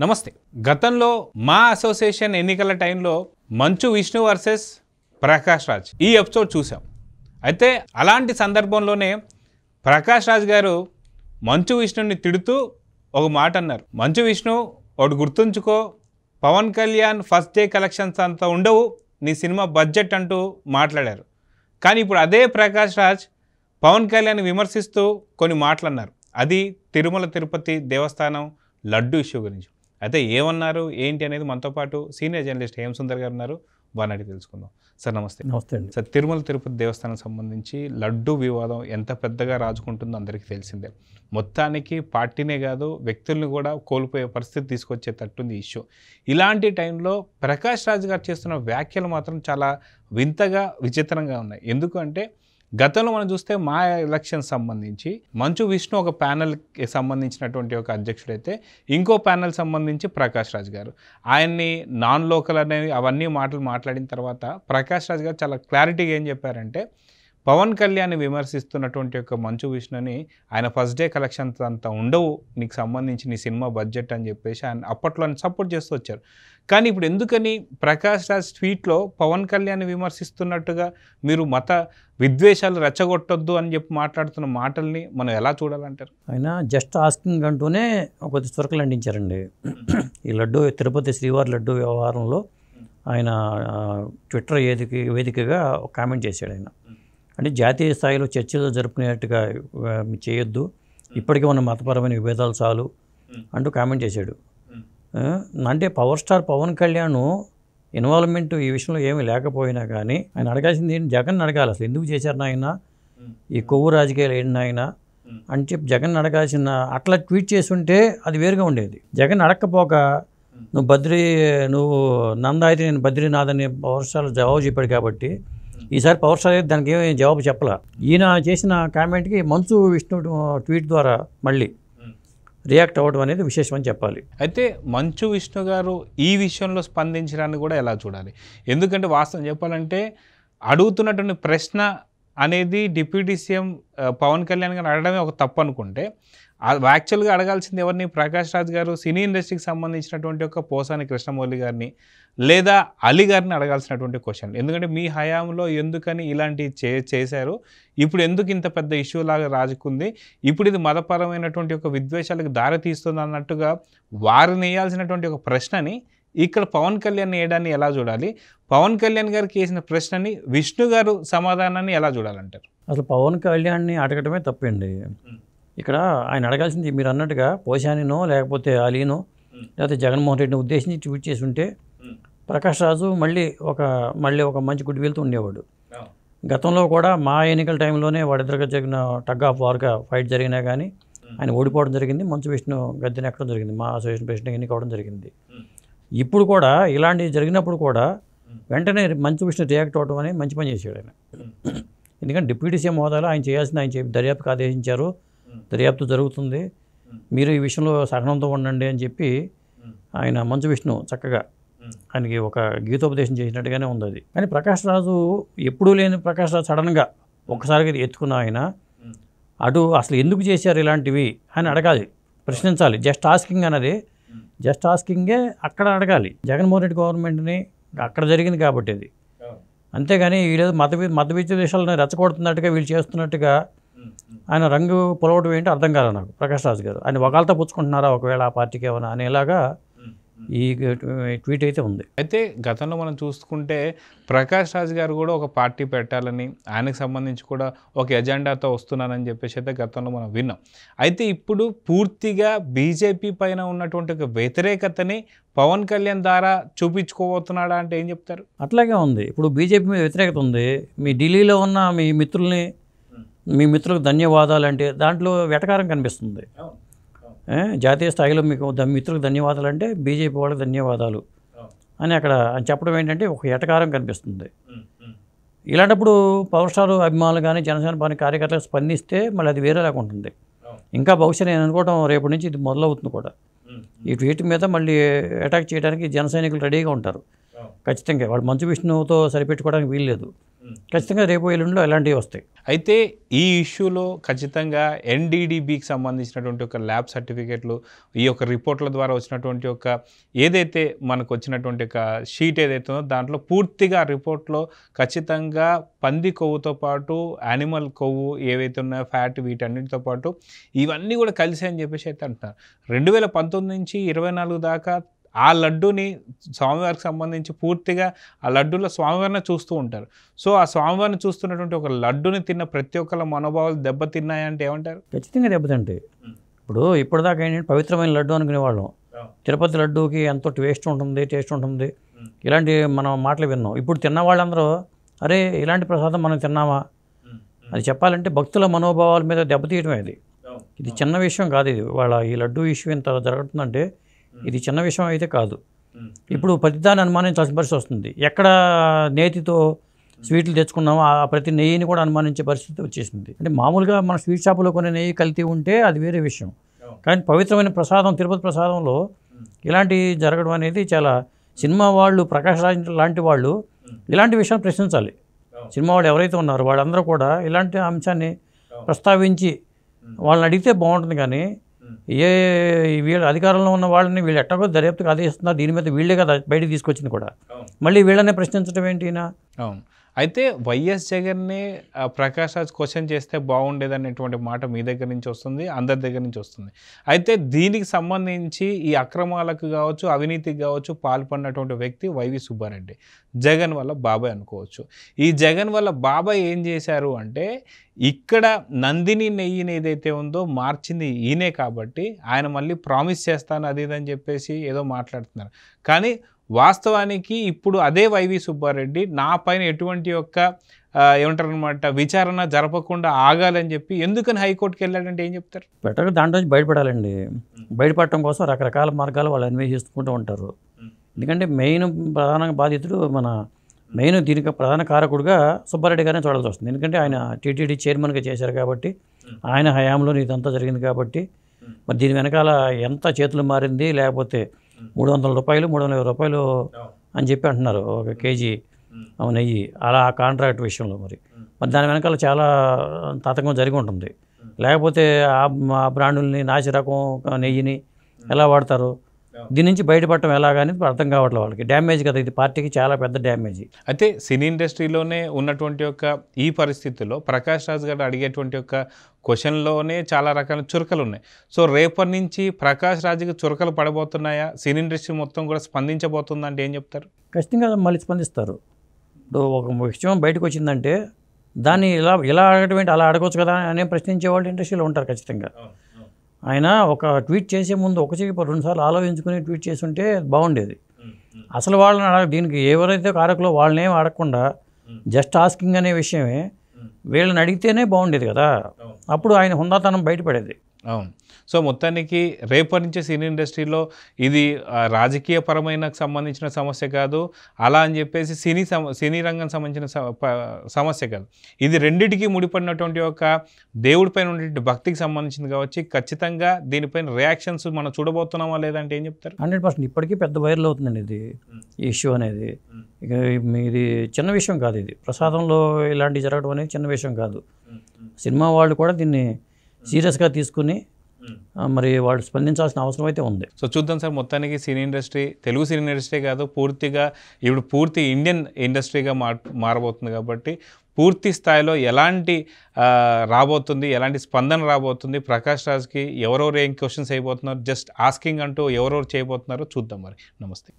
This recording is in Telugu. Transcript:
నమస్తే. గతంలో మా అసోసియేషన్ ఎన్నికల టైంలో మంచు విష్ణు వర్సెస్ ప్రకాష్ రాజ్ ఈ ఎపిసోడ్ చూసాం. అయితే అలాంటి సందర్భంలోనే ప్రకాష్ రాజ్ గారు మంచు విష్ణుని తిడుతూ ఒక మాట అన్నారు. మంచు విష్ణు ఒకటి గుర్తుంచుకో, Pawan Kalyan first day collections అంత ఉండవు, నీ సినిమా బడ్జెట్ అంటూ మాట్లాడారు. కానీ ఇప్పుడు అదే ప్రకాష్ రాజ్ పవన్ కళ్యాణ్ విమర్శిస్తూ కొన్ని మాటలు అన్నారు. అది తిరుమల తిరుపతి దేవస్థానం లడ్డు ఇష్యూ గురించి. అయితే ఏమన్నారు ఏంటి అనేది మనతో పాటు సీనియర్ జర్నలిస్ట్ హేమ సుందర్ గారు ఉన్నారు. వారిని తెలుసుకుందాం. సార్ నమస్తే. నమస్తే అండి. సార్, తిరుమల తిరుపతి దేవస్థానం సంబంధించి లడ్డు వివాదం ఎంత పెద్దగా రాజుకుంటుందో అందరికీ తెలిసిందే. మొత్తానికి పార్టీనే కాదు వ్యక్తుల్ని కూడా కోల్పోయే పరిస్థితి తీసుకొచ్చేటట్టుంది ఇష్యూ. ఇలాంటి టైంలో ప్రకాష్ రాజ్ గారు చేస్తున్న వ్యాఖ్యలు మాత్రం చాలా వింతగా విచిత్రంగా ఉన్నాయి. ఎందుకు అంటే గతంలో మనం చూస్తే మా ఎలక్షన్ సంబంధించి మంచు విష్ణు ఒక ప్యానెల్కి సంబంధించినటువంటి ఒక అధ్యక్షుడైతే ఇంకో ప్యానెల్ సంబంధించి ప్రకాష్ రాజ్ గారు ఆయన్ని నాన్ లోకల్ అనేవి అవన్నీ మాట్లాడిన తర్వాత ప్రకాష్ రాజ్ గారు చాలా క్లారిటీగా ఏం చెప్పారంటే, పవన్ కళ్యాణ్ విమర్శిస్తున్నటువంటి యొక్క మంచు విష్ణుని ఆయన ఫస్ట్ డే కలెక్షన్స్ అంతా ఉండవు, నీకు సంబంధించి నీ సినిమా బడ్జెట్ అని చెప్పేసి ఆయన అప్పట్లో సపోర్ట్ చేస్తూ వచ్చారు. కానీ ఇప్పుడు ఎందుకని ప్రకాష్ రాజ్ ట్వీట్లో పవన్ కళ్యాణ్ విమర్శిస్తున్నట్టుగా మీరు మత విద్వేషాలు రెచ్చగొట్టొద్దు అని చెప్పి మాట్లాడుతున్న మాటల్ని మనం ఎలా చూడాలంటారు? ఆయన జస్ట్ ఆస్కింగ్ అంటూనే కొద్ది చురకలు అందించారండి. ఈ లడ్డు తిరుపతి శ్రీవారి లడ్డు వ్యవహారంలో ఆయన ట్విట్టర్ వేదికగా కామెంట్ చేశాడు. ఆయన అంటే జాతీయ స్థాయిలో చర్చలు జరుపుకునేట్టుగా చేయొద్దు, ఇప్పటికీ ఉన్న మతపరమైన విభేదాలు చాలు అంటూ కామెంట్ చేశాడు. అంటే power star Pawan Kalyan involvement ఈ విషయంలో ఏమీ లేకపోయినా కానీ ఆయన అడగాల్సింది ఏంటి, జగన్ అడగాలి. అసలు ఎందుకు చేశారు నాయన, ఈ కొవ్వు రాజకీయాలు ఏంటి నాయన అని చెప్పి జగన్ అడగాల్సిన, అట్లా ట్వీట్ చేసి ఉంటే అది వేరుగా ఉండేది. జగన్ అడగకపోక నువ్వు నందా అయితే నేను బద్రీనాథ్ అని పవర్ స్టార్ జవాబు చెప్పాడు కాబట్టి ఈసారి పవర్ స్టార్ అయితే దానికి ఏమీ జవాబు చెప్పలా. ఈయన చేసిన కామెంట్కి మంచు విష్ణు ట్వీట్ ద్వారా మళ్ళీ రియాక్ట్ అవ్వడం అనేది విశేషం అని చెప్పాలి. అయితే మంచు విష్ణు గారు ఈ విషయంలో స్పందించడాన్ని కూడా ఎలా చూడాలి? ఎందుకంటే వాస్తవం చెప్పాలంటే అడుగుతున్నటువంటి ప్రశ్న అనేది డిప్యూటీ సీఎం పవన్ కళ్యాణ్ గారు అడగడమే ఒక తప్పు అనుకుంటే, యాక్చువల్గా అడగాల్సింది ఎవరిని? ప్రకాష్ రాజ్ గారు సినీ ఇండస్ట్రీకి సంబంధించినటువంటి ఒక పోసాని కృష్ణమౌళి గారిని లేదా అలీ గారిని అడగాల్సినటువంటి క్వశ్చన్. ఎందుకంటే మీ హయాంలో ఎందుకని ఇలాంటివి చేశారు, ఇప్పుడు ఎందుకు ఇంత పెద్ద ఇష్యూ లాగా రాజుకుంది, ఇప్పుడు ఇది మతపరమైనటువంటి ఒక విద్వేషాలకు దారి తీస్తుంది అన్నట్టుగా వారిని వేయాల్సినటువంటి ఒక ప్రశ్నని ఇక్కడ పవన్ కళ్యాణ్ వేయడాన్ని ఎలా చూడాలి? పవన్ కళ్యాణ్ గారికి వేసిన ప్రశ్నని విష్ణు గారు సమాధానాన్ని ఎలా చూడాలంటారు? అసలు పవన్ కళ్యాణ్ని అడగడమే తప్పండి. ఇక్కడ ఆయన అడగాల్సింది మీరు అన్నట్టుగా పోషానినో లేకపోతే అలీనో లేకపోతే జగన్మోహన్ రెడ్డిని ఉద్దేశించి ట్వీట్ చేసి ఉంటే ప్రకాష్ రాజు మళ్ళీ ఒక మంచి గుడ్ విల్తో ఉండేవాడు. గతంలో కూడా మా ఎన్నికల టైంలోనే వాడిద్దరికి జరిగిన టగ్ ఆఫ్ వార్గా ఫైట్ జరిగినా కానీ ఆయన ఓడిపోవడం జరిగింది, మంచు విష్ణు గద్దెని ఎక్కడం జరిగింది, మా అసోసియేషన్ ప్రెసిడెంట్ ఎన్నికవడం జరిగింది. ఇప్పుడు కూడా ఇలాంటివి జరిగినప్పుడు కూడా వెంటనే మంచు విష్ణు రియాక్ట్ అవ్వడం అనేది మంచి పని చేశాడు ఆయన. ఎందుకంటే డిప్యూటీ సీఎం హోదాలో ఆయన చేయాల్సింది ఆయన దర్యాప్తుకు ఆదేశించారు, దర్యాప్తు జరుగుతుంది, మీరు ఈ విషయంలో సహనంతో ఉండండి అని చెప్పి ఆయన మంచు విష్ణు చక్కగా ఆయనకి ఒక గీతోపదేశం చేసినట్టుగానే ఉంది అది. కానీ ప్రకాష్ రాజు ఎప్పుడూ లేని ప్రకాష్ రాజు సడన్గా ఒక్కసారిగా ఎత్తుకున్న ఆయన అసలు ఎందుకు చేశారు ఇలాంటివి అని అడగాలి, ప్రశ్నించాలి. జస్ట్ ఆస్కింగ్ అన్నది జస్ట్ ఆస్కింగే అక్కడ అడగాలి. జగన్మోహన్ రెడ్డి గవర్నమెంట్ని అక్కడ జరిగింది కాబట్టి అది. అంతేగాని వీళ్ళు మత విద్వేషాలను రెచ్చగొడుతున్నట్టుగా వీళ్ళు చేస్తున్నట్టుగా ఆయన రంగు పొలవడం ఏంటో అర్థం కాదు నాకు. ప్రకాష్ రాజ్ గారు ఆయన ఒకళ్ళతో పుచ్చుకుంటున్నారా ఒకవేళ ఆ పార్టీకి ఏమైనా అనేలాగా ఈ ట్వీట్ అయితే ఉంది. అయితే గతంలో మనం చూసుకుంటే ప్రకాష్ రాజ్ గారు కూడా ఒక పార్టీ పెట్టాలని ఆయనకు సంబంధించి కూడా ఒక ఎజెండాతో వస్తున్నానని చెప్పేసి అయితే గతంలో మనం విన్నాం. అయితే ఇప్పుడు పూర్తిగా బీజేపీ పైన ఉన్నటువంటి ఒక వ్యతిరేకతని పవన్ కళ్యాణ్ ద్వారా చూపించుకోబోతున్నాడా అంటే ఏం చెప్తారు? అట్లాగే ఉంది. ఇప్పుడు బీజేపీ మీద వ్యతిరేకత ఉంది. మీ ఢిల్లీలో ఉన్న మీ మిత్రులకు ధన్యవాదాలు అంటే దాంట్లో వెటకారం కనిపిస్తుంది. జాతీయ స్థాయిలో మీకు మిత్రులకు ధన్యవాదాలు అంటే బీజేపీ వాళ్ళకి ధన్యవాదాలు అని అక్కడ చెప్పడం ఏంటంటే ఒక ఎటకారం కనిపిస్తుంది. ఇలాంటప్పుడు పవర్ స్టార్ అభిమానులు కానీ జనసేన పార్టీ కార్యకర్తలు స్పందిస్తే మళ్ళీ అది వేరేలాగా ఉంటుంది. ఇంకా బహుశా నేను అనుకోవడం రేపటి నుంచి ఇది మొదలవుతుంది కూడా. ఈ ట్వీట్ మీద మళ్ళీ అటాక్ చేయడానికి జన సైనికులు రెడీగా ఉంటారు. ఖచ్చితంగా వాళ్ళు మంచు విష్ణువుతో సరిపెట్టుకోవడానికి వీల్లేదు. ఖచ్చితంగా రేపు ఎల్లుండిలో ఇలాంటివి వస్తాయి. అయితే ఈ ఇష్యూలో ఖచ్చితంగా ఎన్డీడీబీకి సంబంధించినటువంటి ఒక ల్యాబ్ సర్టిఫికేట్లు, ఈ యొక్క రిపోర్ట్ల ద్వారా వచ్చినటువంటి ఒక ఏదైతే మనకు వచ్చినటువంటి ఒక షీట్ ఏదైతే ఉందో దాంట్లో పూర్తిగా రిపోర్ట్లో ఖచ్చితంగా పంది కొవ్వుతో పాటు యానిమల్ కొవ్వు ఏవైతే ఉన్నాయో ఫ్యాట్ వీటన్నిటితో పాటు ఇవన్నీ కూడా కలిసి అని చెప్పేసి అయితే అంటున్నారు. 2019 నుంచి 24 దాకా ఆ లడ్డూని స్వామివారికి సంబంధించి పూర్తిగా ఆ లడ్డూలో స్వామివారిని చూస్తూ ఉంటారు. సో ఆ స్వామివారిని చూస్తున్నటువంటి ఒక లడ్డూని తిన్న ప్రతి ఒక్కళ్ళ మనోభావాలు దెబ్బతిన్నాయంటే ఏమంటారు? ఖచ్చితంగా దెబ్బతింటాయి. ఇప్పుడు ఇప్పటిదాకా ఏంటంటే పవిత్రమైన లడ్డు అనుకునేవాళ్ళం. తిరుపతి లడ్డూకి ఎంతో టేస్ట్ ఉంటుంది ఇలాంటి మనం మాటలు విన్నాం. ఇప్పుడు తిన్న వాళ్ళందరూ అరే ఇలాంటి ప్రసాదం మనం తిన్నామా అది చెప్పాలంటే భక్తుల మనోభావాల మీద దెబ్బతీయటమే. ఇది చిన్న విషయం కాదు. ఇది వాళ్ళ ఈ లడ్డూ ఇష్యూ ఎంత జరుగుతుందంటే ఇది చిన్న విషయం అయితే కాదు. ఇప్పుడు ప్రతిదాన్ని అనుమానించాల్సిన పరిస్థితి వస్తుంది. ఎక్కడ నేతితో స్వీట్లు తెచ్చుకున్నామో ఆ ప్రతి నెయ్యిని కూడా అనుమానించే పరిస్థితి వచ్చేసింది. అంటే మామూలుగా మన స్వీట్ షాపులో కొన్ని నెయ్యి కల్తీ ఉంటే అది వేరే విషయం. కానీ పవిత్రమైన ప్రసాదం తిరుపతి ప్రసాదంలో ఇలాంటి జరగడం అనేది చాలా సినిమా వాళ్ళు ప్రకాష్ రాజ్ లాంటి వాళ్ళు ఇలాంటి విషయాన్ని ప్రశ్నించాలి. సినిమా వాళ్ళు ఎవరైతే ఉన్నారో వాళ్ళందరూ కూడా ఇలాంటి అంశాన్ని ప్రస్తావించి వాళ్ళని అడిగితే బాగుంటుంది. కానీ వీళ్ళ అధికారంలో ఉన్న వాళ్ళని వీళ్ళు ఎట్టగో దర్యాప్తుకు ఆదేశిస్తున్నారు. దీని మీద వీళ్ళే కదా బయటికి తీసుకొచ్చింది కూడా. మళ్ళీ వీళ్ళనే ప్రశ్నించడం ఏంటినా? అవును. అయితే వైఎస్ జగన్ని ప్రకాష్ రాజ్ క్వశ్చన్ చేస్తే బాగుండేది అనేటువంటి మాట మీ దగ్గర నుంచి వస్తుంది, అందరి దగ్గర నుంచి వస్తుంది. అయితే దీనికి సంబంధించి ఈ అక్రమాలకు కావచ్చు, అవినీతికి కావచ్చు పాల్పడినటువంటి వ్యక్తి వైవి సుబ్బారెడ్డి, జగన్ వల్ల బాబాయ్ అనుకోవచ్చు. ఈ జగన్ వల్ల బాబాయ్ ఏం చేశారు అంటే ఇక్కడ నందిని నెయ్యిని ఏదైతే ఉందో మార్చింది ఈయనే కాబట్టి ఆయన మళ్ళీ ప్రామిస్ చేస్తాను అది ఇదని చెప్పేసి ఏదో మాట్లాడుతున్నారు. కానీ వాస్తవానికి ఇప్పుడు అదే వైవి సుబ్బారెడ్డి నా పైన ఎటువంటి యొక్క ఏమంటారనమాట విచారణ జరపకుండా ఆగాలని చెప్పి ఎందుకని హైకోర్టుకి వెళ్ళాడంటే ఏం చెప్తారు? బెటర్గా దాంట్లో బయటపడాలండి. బయటపడటం కోసం రకరకాల మార్గాలు వాళ్ళు అన్వేషిస్తుంటూ ఉంటారు. ఎందుకంటే ప్రధాన బాధితుడు దీనికి ప్రధాన కారకుడుగా సుబ్బారెడ్డి గారిని చూడాల్సి వస్తుంది. ఎందుకంటే ఆయన టీటీడీ చైర్మన్గా చేశారు కాబట్టి ఆయన హయాంలో ఇదంతా జరిగింది కాబట్టి మరి దీని వెనకాల ఎంత చేతులు మారింది, లేకపోతే 300 రూపాయలు 350 రూపాయలు అని చెప్పి అంటున్నారు ఒక కేజీ నెయ్యి, అలా కాంట్రాక్ట్ విషయంలో. మరి దాని వెనకాల చాలా తతంగం జరిగి ఉంటుంది. లేకపోతే ఆ బ్రాండుల్ని నాసి రకం నెయ్యిని ఎలా వాడతారు, దీని నుంచి బయటపడటం ఎలాగని అర్థం కావట్లేదు వాళ్ళకి. డ్యామేజ్ కదా ఇది, పార్టీకి చాలా పెద్ద డ్యామేజ్. అయితే సినీ ఇండస్ట్రీలోనే ఉన్నటువంటి యొక్క ఈ పరిస్థితుల్లో ప్రకాష్ రాజ్ గారు అడిగేటువంటి యొక్క క్వశ్చన్లోనే చాలా రకాల చురకలు ఉన్నాయి. సో రేపటి నుంచి ప్రకాష్ రాజ్కి చురకలు పడబోతున్నాయా, సినీ ఇండస్ట్రీ మొత్తం కూడా స్పందించబోతుందంటే ఏం చెప్తారు? ఖచ్చితంగా మళ్ళీ స్పందిస్తారు. ఇప్పుడు ఒక విషయం బయటకు వచ్చిందంటే దాన్ని ఇలా అడగటం ఏంటి, అలా అడగవచ్చు కదా అనే ప్రశ్నించే వాళ్ళు ఇండస్ట్రీలో ఉంటారు ఖచ్చితంగా. ఆయన ఒక ట్వీట్ చేసే ముందు ఒకటికి 2 సార్లు ఆలోచించుకుని ట్వీట్ చేసి ఉంటే బాగుండేది. అసలు వాళ్ళని దీనికి ఎవరైతే కారకులో వాళ్ళని ఏం అడగకుండా జస్ట్ ఆస్కింగ్ అనే విషయమే వీళ్ళని అడిగితేనే బాగుండేది కదా. అప్పుడు ఆయన హుందాతనం బయటపడేది. అవును. సో మొత్తానికి రేపటి నుంచి సినీ ఇండస్ట్రీలో ఇది రాజకీయపరమైన సంబంధించిన సమస్య కాదు, అలా అని చెప్పేసి సినీ రంగం సంబంధించిన సమస్య కాదు. ఇది రెండిటికి ముడిపడినటువంటి ఒక దేవుడిపైన ఉన్నటువంటి భక్తికి సంబంధించింది కావచ్చు. ఖచ్చితంగా దీనిపైన రియాక్షన్స్ మనం చూడబోతున్నామా లేదంటే ఏం చెప్తారు? 100% ఇప్పటికీ పెద్ద వైరల్ అవుతుందండి ఇది, ఈ ఇష్యూ అనేది. ఇక ఇది చిన్న విషయం కాదు. ఇది ప్రసాదంలో ఇలాంటివి జరగడం అనేది చిన్న విషయం కాదు. సినిమా వాళ్ళు కూడా దీన్ని సీరియస్గా తీసుకుని మరి వాళ్ళు స్పందించాల్సిన అవసరం అయితే ఉంది. సో చూద్దాం సార్, మొత్తానికి cine industry Telugu cine industry కాదు, పూర్తిగా ఇప్పుడు పూర్తి ఇండియన్ ఇండస్ట్రీగా మారబోతుంది కాబట్టి పూర్తి స్థాయిలో ఎలాంటి రాబోతుంది, ఎలాంటి స్పందన రాబోతుంది, ప్రకాష్ రాజ్కి ఎవరెవరు ఏం క్వశ్చన్స్ అయిపోతున్నారు, జస్ట్ ఆస్కింగ్ అంటూ ఎవరెవరు చేయబోతున్నారో చూద్దాం. మరి నమస్తే.